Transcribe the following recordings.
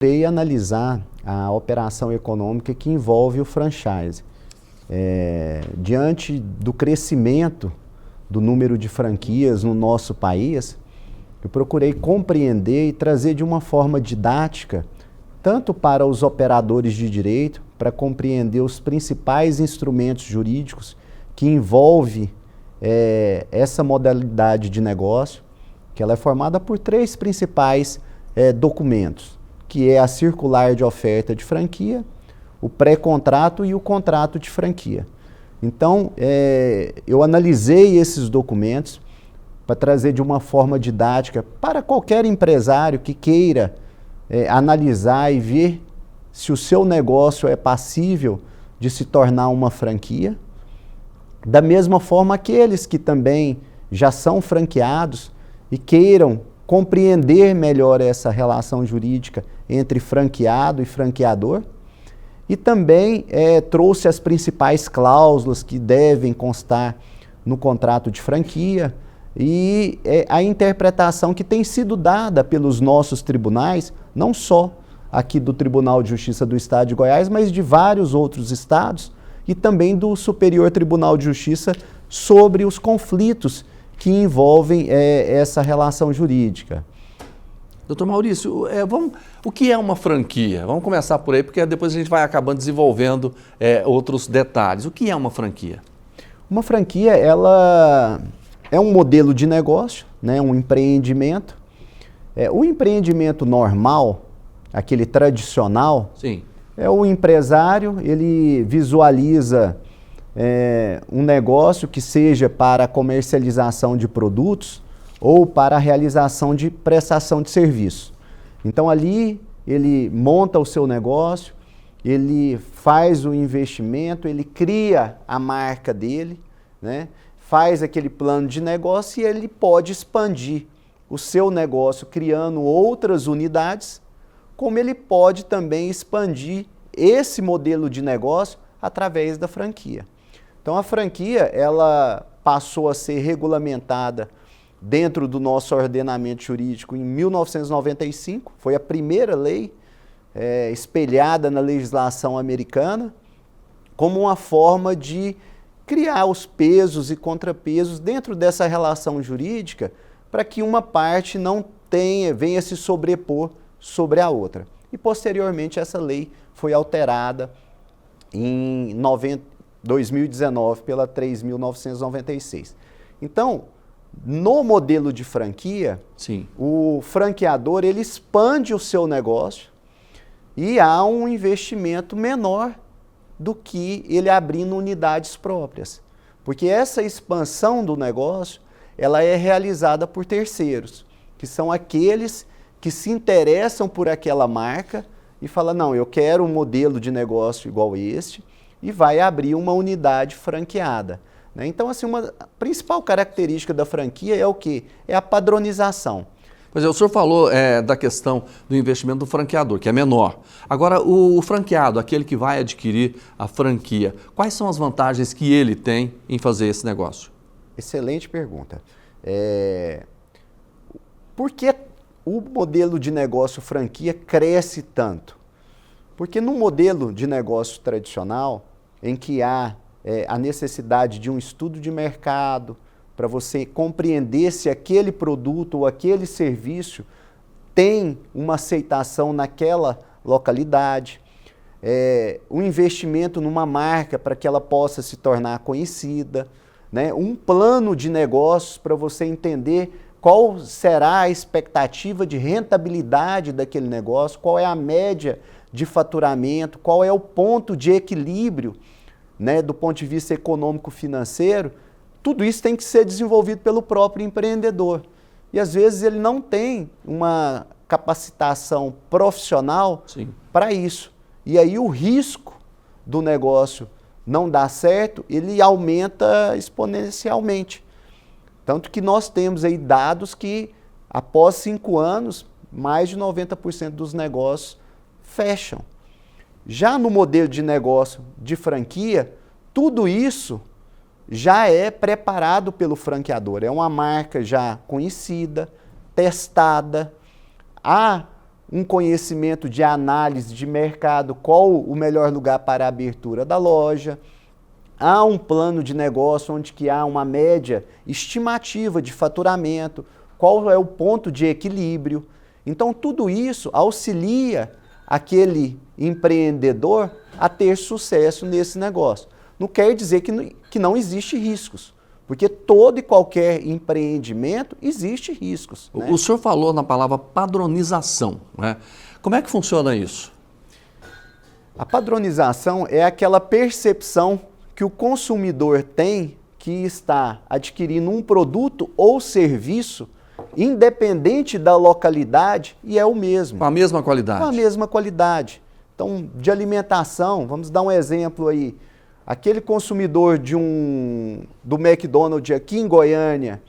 procurei analisar a operação econômica que envolve o franchise. Diante do crescimento do número de franquias no nosso país, eu procurei compreender e trazer de uma forma didática, tanto para os operadores de direito, para compreender os principais instrumentos jurídicos que envolvem essa modalidade de negócio, que ela é formada por 3 principais documentos, que é a circular de oferta de franquia, o pré-contrato e o contrato de franquia. Então, eu analisei esses documentos para trazer de uma forma didática para qualquer empresário que queira analisar e ver se o seu negócio é passível de se tornar uma franquia. Da mesma forma, aqueles que também já são franqueados e queiram compreender melhor essa relação jurídica entre franqueado e franqueador. E também trouxe as principais cláusulas que devem constar no contrato de franquia e a interpretação que tem sido dada pelos nossos tribunais, não só aqui do Tribunal de Justiça do Estado de Goiás, mas de vários outros estados e também do Superior Tribunal de Justiça sobre os conflitos que envolvem essa relação jurídica. Doutor Maurício, o que é uma franquia? Vamos começar por aí, porque depois a gente vai acabando desenvolvendo outros detalhes. O que é uma franquia? Uma franquia, ela é um modelo de negócio, né, um empreendimento. O empreendimento normal, aquele tradicional, sim, é o empresário, ele visualiza um negócio que seja para a comercialização de produtos ou para a realização de prestação de serviço. Então ali ele monta o seu negócio, ele faz o investimento, ele cria a marca dele, né? Faz aquele plano de negócio e ele pode expandir o seu negócio criando outras unidades, como ele pode também expandir esse modelo de negócio através da franquia. Então a franquia, ela passou a ser regulamentada dentro do nosso ordenamento jurídico em 1995, foi a primeira lei espelhada na legislação americana, como uma forma de criar os pesos e contrapesos dentro dessa relação jurídica para que uma parte não venha se sobrepor sobre a outra. E posteriormente essa lei foi alterada em 2019 pela 3.996. Então, no modelo de franquia, sim, o franqueador ele expande o seu negócio e há um investimento menor do que ele abrindo unidades próprias. Porque essa expansão do negócio, ela é realizada por terceiros, que são aqueles que se interessam por aquela marca e falam, não, eu quero um modelo de negócio igual este, e vai abrir uma unidade franqueada. Então, assim, uma principal característica da franquia é o quê? É a padronização. Pois é, o senhor falou da questão do investimento do franqueador, que é menor. Agora, o franqueado, aquele que vai adquirir a franquia, quais são as vantagens que ele tem em fazer esse negócio? Excelente pergunta. Por que o modelo de negócio franquia cresce tanto? Porque no modelo de negócio tradicional, em que há a necessidade de um estudo de mercado, para você compreender se aquele produto ou aquele serviço tem uma aceitação naquela localidade, um investimento numa marca para que ela possa se tornar conhecida, né? Um plano de negócios para você entender qual será a expectativa de rentabilidade daquele negócio, qual é a média de faturamento, qual é o ponto de equilíbrio, né, do ponto de vista econômico-financeiro. Tudo isso tem que ser desenvolvido pelo próprio empreendedor. E às vezes ele não tem uma capacitação profissional para isso. E aí o risco do negócio não dar certo, ele aumenta exponencialmente. Tanto que nós temos aí dados que após 5 anos, mais de 90% dos negócios fecham. Já no modelo de negócio de franquia, tudo isso já é preparado pelo franqueador. É uma marca já conhecida, testada, há um conhecimento de análise de mercado, qual o melhor lugar para a abertura da loja. Há um plano de negócio onde que há uma média estimativa de faturamento, qual é o ponto de equilíbrio. Então, tudo isso auxilia aquele empreendedor a ter sucesso nesse negócio. Não quer dizer que não existe riscos, porque todo e qualquer empreendimento existe riscos. Né? O senhor falou na palavra padronização, né? Como é que funciona isso? A padronização é aquela percepção que o consumidor tem que está adquirindo um produto ou serviço independente da localidade e é o mesmo. Com a mesma qualidade. Com a mesma qualidade. Então, de alimentação, vamos dar um exemplo aí. Aquele consumidor do McDonald's aqui em Goiânia,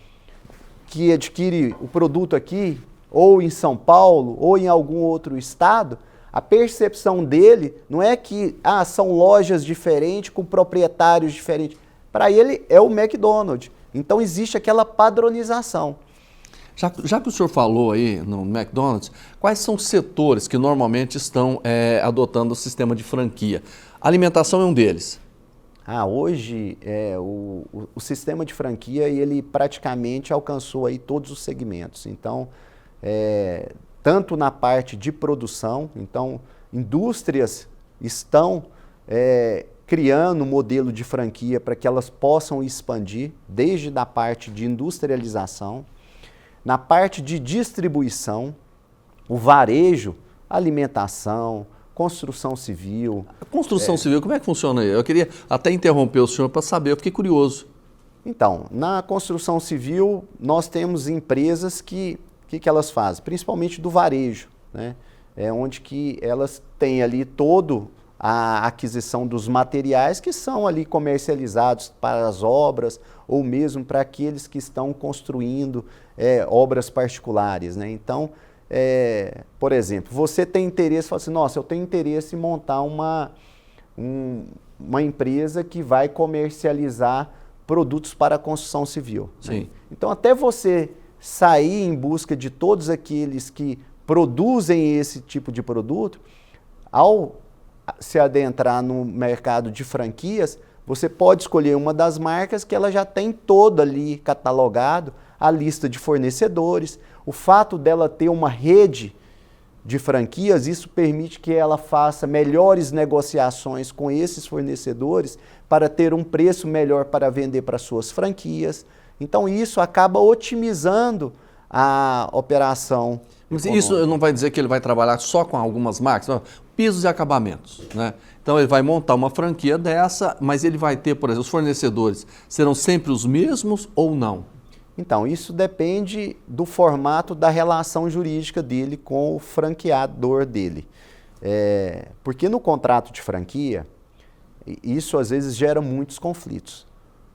que adquire o produto aqui, ou em São Paulo, ou em algum outro estado, a percepção dele não é que são lojas diferentes, com proprietários diferentes. Para ele é o McDonald's. Então existe aquela padronização. Já que o senhor falou aí no McDonald's, quais são os setores que normalmente estão adotando o sistema de franquia? A alimentação é um deles. Hoje o sistema de franquia ele praticamente alcançou aí todos os segmentos. Então, tanto na parte de produção, então indústrias estão criando um modelo de franquia para que elas possam expandir, desde da parte de industrialização, na parte de distribuição, o varejo, alimentação, construção civil. A construção civil, como é que funciona aí? Eu queria até interromper o senhor para saber, eu fiquei curioso. Então, na construção civil, nós temos empresas que elas fazem? Principalmente do varejo, né? Onde que elas têm ali todo a aquisição dos materiais que são ali comercializados para as obras ou mesmo para aqueles que estão construindo obras particulares, né? Então, por exemplo, você tem interesse, fala assim, nossa, eu tenho interesse em montar uma empresa que vai comercializar produtos para a construção civil. Sim. Né? Então, até você sair em busca de todos aqueles que produzem esse tipo de produto, ao se adentrar no mercado de franquias, você pode escolher uma das marcas que ela já tem toda ali catalogado, a lista de fornecedores. O fato dela ter uma rede de franquias, isso permite que ela faça melhores negociações com esses fornecedores para ter um preço melhor para vender para suas franquias. Então isso acaba otimizando a operação. Mas isso não vai dizer que ele vai trabalhar só com algumas marcas? Não, pisos e acabamentos, né? Então ele vai montar uma franquia dessa, mas ele vai ter, por exemplo, os fornecedores serão sempre os mesmos ou não? Então, isso depende do formato da relação jurídica dele com o franqueador dele. Porque no contrato de franquia, isso às vezes gera muitos conflitos.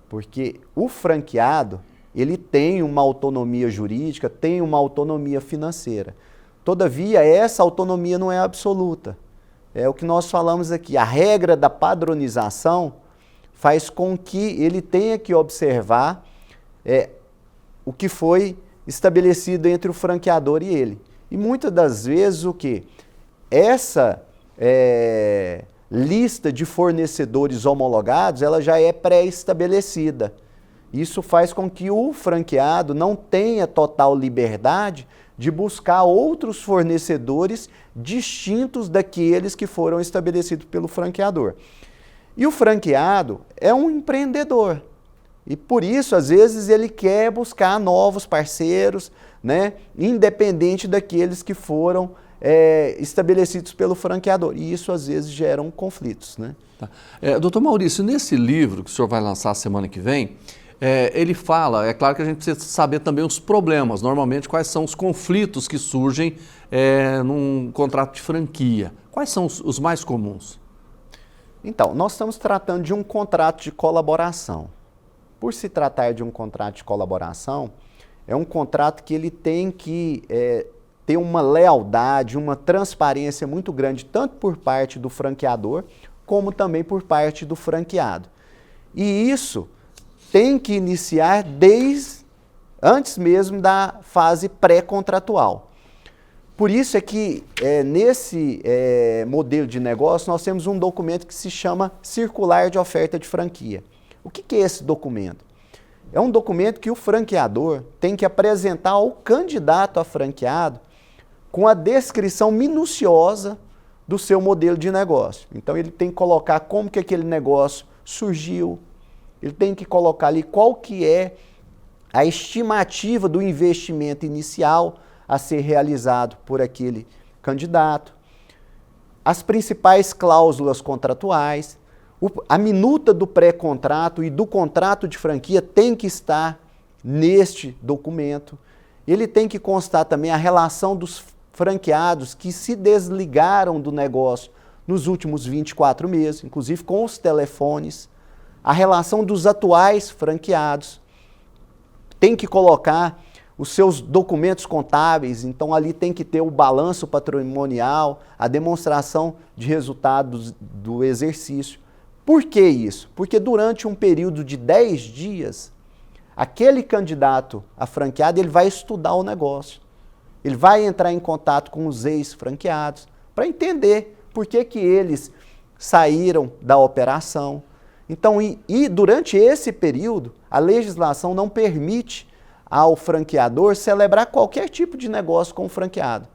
Porque o franqueado, ele tem uma autonomia jurídica, tem uma autonomia financeira. Todavia, essa autonomia não é absoluta. É o que nós falamos aqui. A regra da padronização faz com que ele tenha que observar o que foi estabelecido entre o franqueador e ele. E muitas das vezes o que? Essa lista de fornecedores homologados, ela já é pré-estabelecida. Isso faz com que o franqueado não tenha total liberdade de buscar outros fornecedores distintos daqueles que foram estabelecidos pelo franqueador. E o franqueado é um empreendedor. E por isso, às vezes, ele quer buscar novos parceiros, né, independente daqueles que foram estabelecidos pelo franqueador. E isso, às vezes, gera conflitos. Né? Tá. Doutor Maurício, nesse livro que o senhor vai lançar semana que vem, ele fala, é claro que a gente precisa saber também os problemas, normalmente quais são os conflitos que surgem num contrato de franquia. Quais são os mais comuns? Então, nós estamos tratando de um contrato de colaboração. Por se tratar de um contrato de colaboração, é um contrato que ele tem que ter uma lealdade, uma transparência muito grande, tanto por parte do franqueador, como também por parte do franqueado. E isso tem que iniciar antes mesmo da fase pré-contratual. Por isso é que nesse modelo de negócio nós temos um documento que se chama Circular de Oferta de Franquia. O que é esse documento? É um documento que o franqueador tem que apresentar ao candidato a franqueado com a descrição minuciosa do seu modelo de negócio. Então ele tem que colocar como que aquele negócio surgiu, ele tem que colocar ali qual que é a estimativa do investimento inicial a ser realizado por aquele candidato, as principais cláusulas contratuais, a minuta do pré-contrato e do contrato de franquia tem que estar neste documento. Ele tem que constar também a relação dos franqueados que se desligaram do negócio nos últimos 24 meses, inclusive com os telefones, a relação dos atuais franqueados, tem que colocar os seus documentos contábeis, então ali tem que ter o balanço patrimonial, a demonstração de resultados do exercício. Por que isso? Porque durante um período de 10 dias, aquele candidato a franqueado, ele vai estudar o negócio. Ele vai entrar em contato com os ex-franqueados para entender por que eles saíram da operação. Então, durante esse período, a legislação não permite ao franqueador celebrar qualquer tipo de negócio com o franqueado.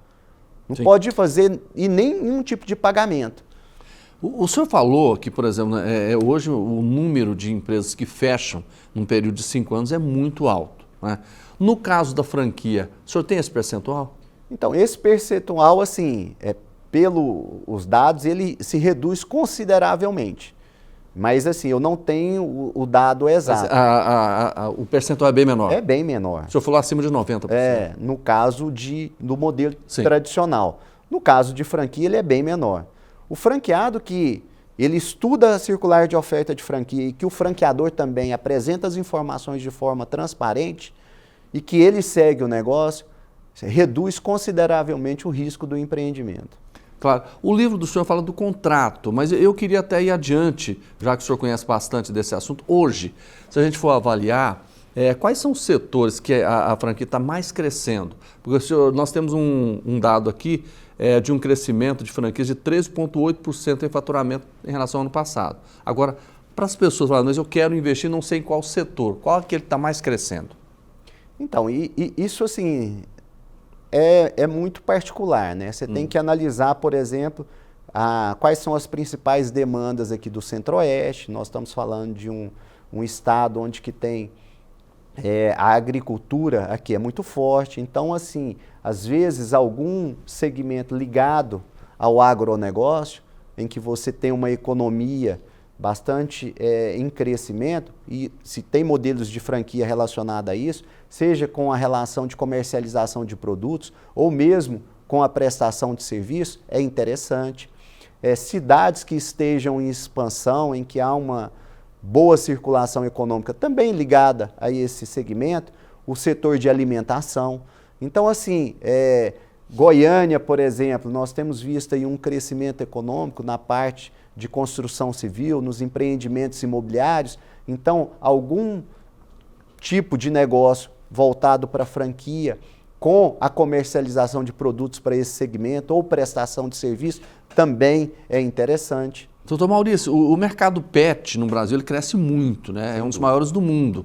Não pode fazer e nenhum tipo de pagamento. O senhor falou que, por exemplo, hoje o número de empresas que fecham num período de 5 anos é muito alto, né? No caso da franquia, o senhor tem esse percentual? Então, esse percentual, assim, pelos dados, ele se reduz consideravelmente. Mas, assim, eu não tenho o dado exato. O percentual é bem menor? É bem menor. O senhor falou acima de 90%. No caso do modelo tradicional. No caso de franquia, ele é bem menor. O franqueado que ele estuda a circular de oferta de franquia e que o franqueador também apresenta as informações de forma transparente e que ele segue o negócio, reduz consideravelmente o risco do empreendimento. Claro. O livro do senhor fala do contrato, mas eu queria até ir adiante, já que o senhor conhece bastante desse assunto. Hoje, se a gente for avaliar, quais são os setores que a franquia está mais crescendo? Porque nós temos um dado aqui de um crescimento de franquias de 13,8% em faturamento em relação ao ano passado. Agora, para as pessoas falarem, mas eu quero investir, não sei em qual setor, qual é que ele está mais crescendo? Então, isso assim é muito particular, né? Você tem que analisar, por exemplo, quais são as principais demandas aqui do Centro-Oeste. Nós estamos falando de um estado onde que tem a agricultura aqui é muito forte. Então, assim, às vezes algum segmento ligado ao agronegócio, em que você tem uma economia bastante em crescimento, e se tem modelos de franquia relacionados a isso, seja com a relação de comercialização de produtos ou mesmo com a prestação de serviço, é interessante. Cidades que estejam em expansão, em que há uma boa circulação econômica também ligada a esse segmento, o setor de alimentação. Então, assim, Goiânia, por exemplo, nós temos visto aí um crescimento econômico na parte de construção civil, nos empreendimentos imobiliários. Então, algum tipo de negócio voltado para franquia, com a comercialização de produtos para esse segmento ou prestação de serviço, também é interessante. Doutor Maurício, o mercado pet no Brasil ele cresce muito, né? É um dos maiores do mundo.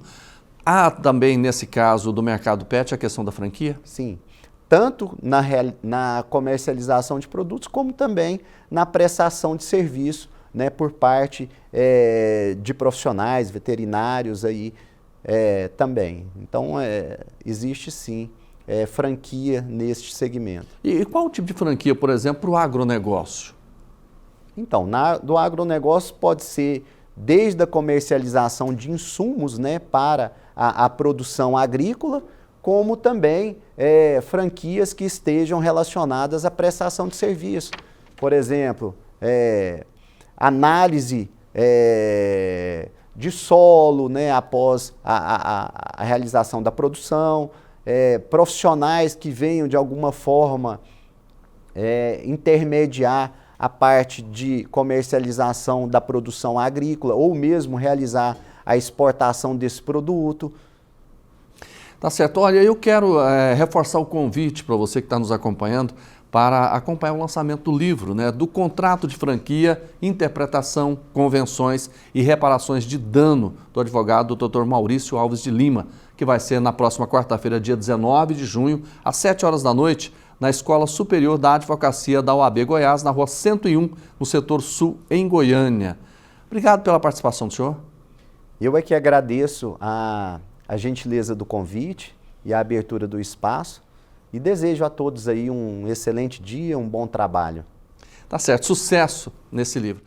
Há também, nesse caso do mercado pet, a questão da franquia? Sim, tanto na comercialização de produtos, como também na prestação de serviço, né, por parte de profissionais, veterinários aí também. Então, existe sim franquia neste segmento. E qual o tipo de franquia, por exemplo, para o agronegócio? Então, do agronegócio pode ser desde a comercialização de insumos, né, para a produção agrícola, como também franquias que estejam relacionadas à prestação de serviço. Por exemplo, análise de solo, né, após a realização da produção, profissionais que venham de alguma forma intermediar a parte de comercialização da produção agrícola ou mesmo realizar a exportação desse produto. Tá certo. Olha, eu quero reforçar o convite para você que está nos acompanhando para acompanhar o lançamento do livro, né, do contrato de franquia, interpretação, convenções e reparações de dano do advogado Dr. Maurício Alves de Lima, que vai ser na próxima quarta-feira, dia 19 de junho, às 7 horas da noite, na Escola Superior da Advocacia da OAB Goiás, na Rua 101, no setor sul, em Goiânia. Obrigado pela participação do senhor. Eu é que agradeço a gentileza do convite e a abertura do espaço e desejo a todos aí um excelente dia, um bom trabalho. Tá certo, sucesso nesse livro.